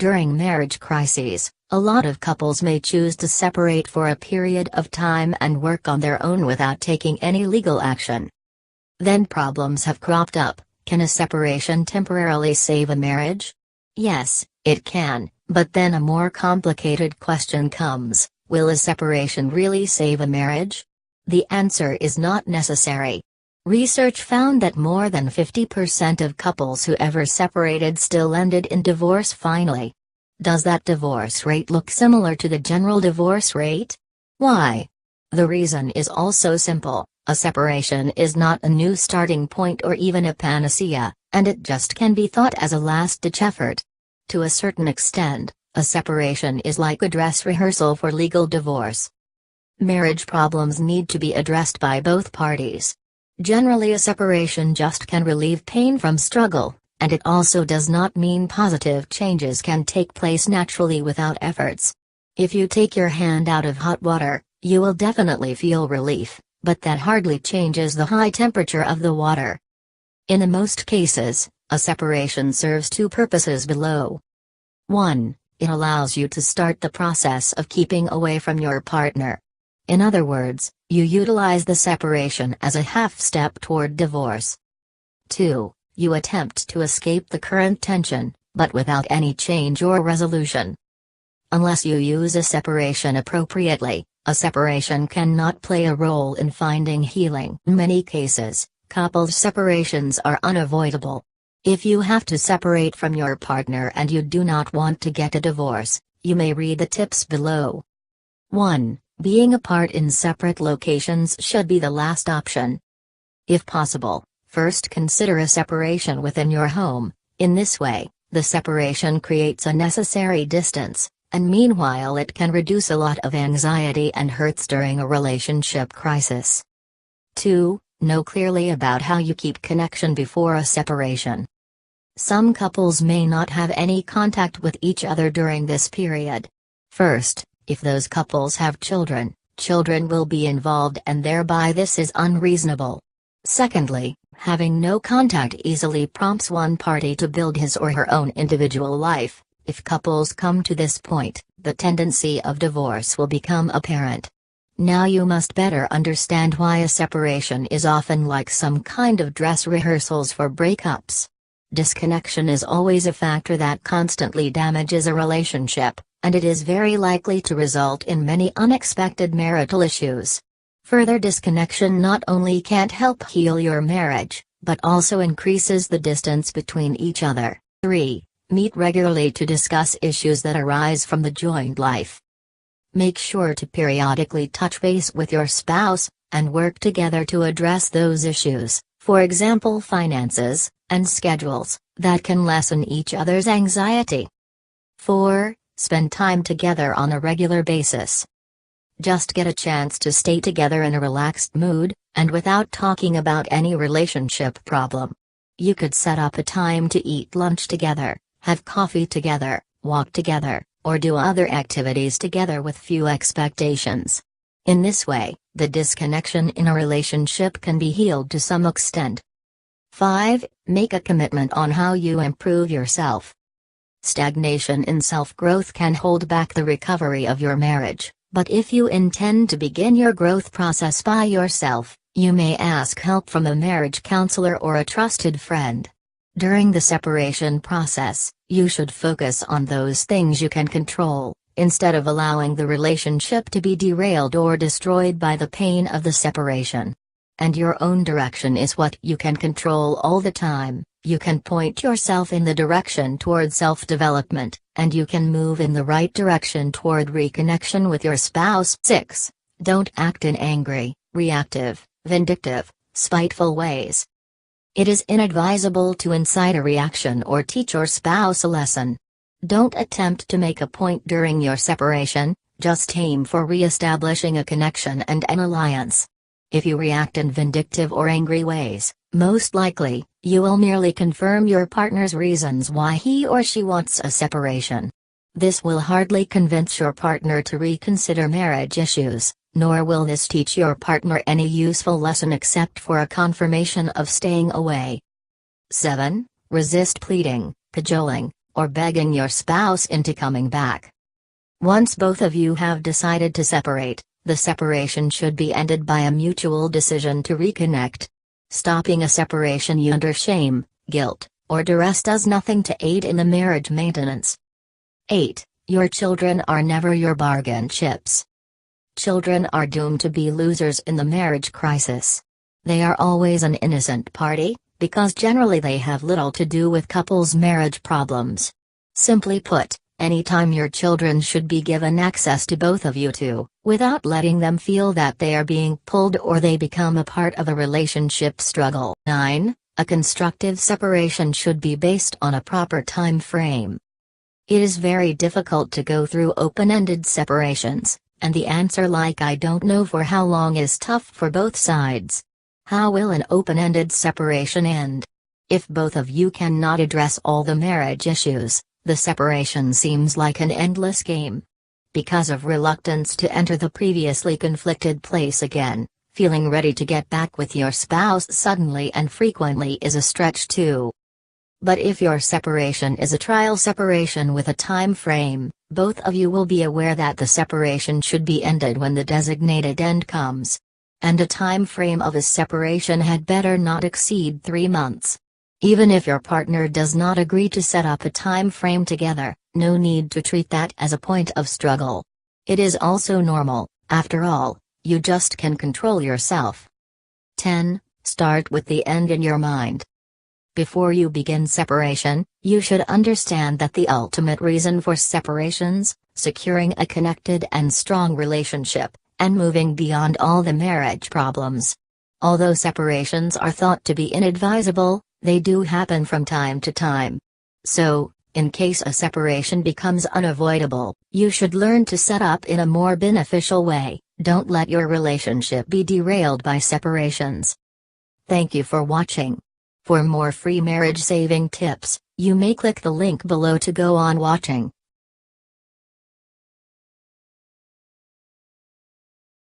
During marriage crises, a lot of couples may choose to separate for a period of time and work on their own without taking any legal action. Then problems have cropped up. Can a separation temporarily save a marriage? Yes, it can, but then a more complicated question comes: will a separation really save a marriage? The answer is not necessary. Research found that more than 50% of couples who ever separated still ended in divorce finally. Does that divorce rate look similar to the general divorce rate? Why? The reason is also simple: a separation is not a new starting point or even a panacea, and it just can be thought as a last-ditch effort. To a certain extent, a separation is like a dress rehearsal for legal divorce. Marriage problems need to be addressed by both parties. Generally, a separation just can relieve pain from struggle, and it also does not mean positive changes can take place naturally without efforts. If you take your hand out of hot water, you will definitely feel relief, but that hardly changes the high temperature of the water. In most cases, a separation serves two purposes below. 1. It allows you to start the process of keeping away from your partner. In other words, you utilize the separation as a half-step toward divorce. 2. You attempt to escape the current tension, but without any change or resolution. Unless you use a separation appropriately, a separation cannot play a role in finding healing. In many cases, couples separations are unavoidable. If you have to separate from your partner and you do not want to get a divorce, you may read the tips below. 1. Being apart in separate locations should be the last option. If possible, first consider a separation within your home. In this way, the separation creates a necessary distance, and meanwhile it can reduce a lot of anxiety and hurts during a relationship crisis. 2. Know clearly about how you keep connection before a separation. Some couples may not have any contact with each other during this period. First, if those couples have children, children will be involved and thereby this is unreasonable. Secondly, having no contact easily prompts one party to build his or her own individual life. If couples come to this point, the tendency of divorce will become apparent. Now you must better understand why a separation is often like some kind of dress rehearsals for breakups. Disconnection is always a factor that constantly damages a relationship, and it is very likely to result in many unexpected marital issues. Further disconnection not only can't help heal your marriage, but also increases the distance between each other. 3. Meet regularly to discuss issues that arise from the joint life. Make sure to periodically touch base with your spouse, and work together to address those issues, for example finances, and schedules, that can lessen each other's anxiety. 4. Spend time together on a regular basis. Just get a chance to stay together in a relaxed mood, and without talking about any relationship problem. You could set up a time to eat lunch together, have coffee together, walk together, or do other activities together with few expectations. In this way, the disconnection in a relationship can be healed to some extent. 5. Make a commitment on how you improve yourself. Stagnation in self-growth can hold back the recovery of your marriage, but if you intend to begin your growth process by yourself, you may ask help from a marriage counselor or a trusted friend. During the separation process, you should focus on those things you can control, instead of allowing the relationship to be derailed or destroyed by the pain of the separation. And your own direction is what you can control all the time. You can point yourself in the direction toward self-development, and you can move in the right direction toward reconnection with your spouse. 6. Don't act in angry, reactive, vindictive, spiteful ways. It is inadvisable to incite a reaction or teach your spouse a lesson. Don't attempt to make a point during your separation, just aim for re-establishing a connection and an alliance. If you react in vindictive or angry ways, most likely, you will merely confirm your partner's reasons why he or she wants a separation. This will hardly convince your partner to reconsider marriage issues, nor will this teach your partner any useful lesson except for a confirmation of staying away. 7. Resist pleading, cajoling, or begging your spouse into coming back. Once both of you have decided to separate, the separation should be ended by a mutual decision to reconnect. Stopping a separation under shame, guilt, or duress does nothing to aid in the marriage maintenance. 8. Your children are never your bargain chips. Children are doomed to be losers in the marriage crisis. They are always an innocent party, because generally they have little to do with couples' marriage problems. Simply put, anytime your children should be given access to both of you two, without letting them feel that they are being pulled or they become a part of a relationship struggle. 9. A constructive separation should be based on a proper time frame. It is very difficult to go through open-ended separations, and the answer like "I don't know for how long" is tough for both sides. How will an open-ended separation end? If both of you cannot address all the marriage issues, the separation seems like an endless game. Because of reluctance to enter the previously conflicted place again, feeling ready to get back with your spouse suddenly and frequently is a stretch too. But if your separation is a trial separation with a time frame, both of you will be aware that the separation should be ended when the designated end comes. And a time frame of a separation had better not exceed 3 months. Even if your partner does not agree to set up a time frame together, no need to treat that as a point of struggle. It is also normal, after all, you just can control yourself. 10. Start with the end in your mind. Before you begin separation, you should understand that the ultimate reason for separations, securing a connected and strong relationship, and moving beyond all the marriage problems. Although separations are thought to be inadvisable, they do happen from time to time. So, in case a separation becomes unavoidable, you should learn to set up in a more beneficial way. Don't let your relationship be derailed by separations. Thank you for watching. For more free marriage saving tips, you may click the link below to go on watching.